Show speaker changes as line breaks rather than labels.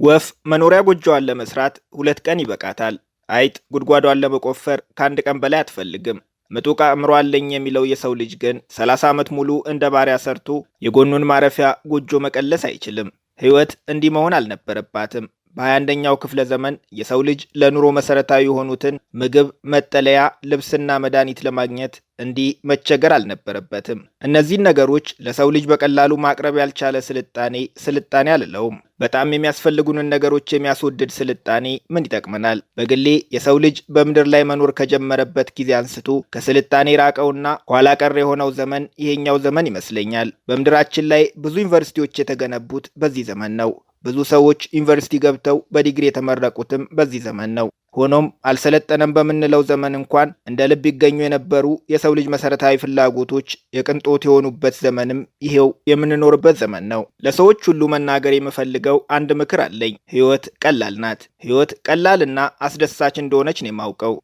ወፍ መኖሪያ ጎጆዋን ለመስራት 2 ቀን ይበቃታል። አይጥ ጉድጓዷን ለመቆፈር ከ1 ቀን በላይ አትፈልግም። ምጡቅ አእምሮ አለኝ የሚለው የሰው ልጅ ግን 30 ዓመት ሙሉ እንደ ባሪያ ሰርቶ የጎኑን ማረፊያ ጎጆ መቀለስ አይችልም። ሕይወት እንዲህ መሆን አልነበረባትም። በ21ኛው ክፍለ ዘመን የሰው ልጅ ለኑሮ መሰረታዊ የሆኑትን ምግብ፣ መጠለያ፣ ልብስና መድኃኒት ለማግኘት እንዲህ መቸገር አልነበረበትም። እነዚህን ነገሮች ለሰው ልጅ በቀላሉ ማቅረብ ያልቻለ ስልጣኔ አልለውም። በጣም የሚያስፈልጉንን ነገሮች የሚያስወድድ ስልጣኔ ምን ይጠቅመናል? በግሌ የሰው ልጅ በምድር ላይ መኖር ከጀመረበት ጊዜ አንስቶ ከስልጣኔ ራቀውና ኋላ ቀር የሆነው ዘመን ይሄኛው ዘመን ይመስለኛል። በምድራችን ላይ ብዙ ዩኒቨርሲቲዎች የተገነቡት በዚህ ዘመን ነው። ብዙ ሰዎች ዩኒቨርሲቲ ገብተው በዲግሪ የተመረቁትም በዚህ ዘመን ነው። ሆኖም አልሰለጠነም በምንለው ዘመን እንኳን እንደ ልብ ይገኙ የነበሩ የሰው ልጅ መሰረታዊ ፍላጎቶች የቅንጦት የሆኑበት ዘመንም ይሄው የምንኖርበት ዘመን ነው። ለሰዎች ሁሉ መናገር የምፈልገው አንድ ምክር አለኝ። ሕይወት ቀላል ናት። ሕይወት ቀላልና አስደሳች እንደሆነች ነው የማውቀው።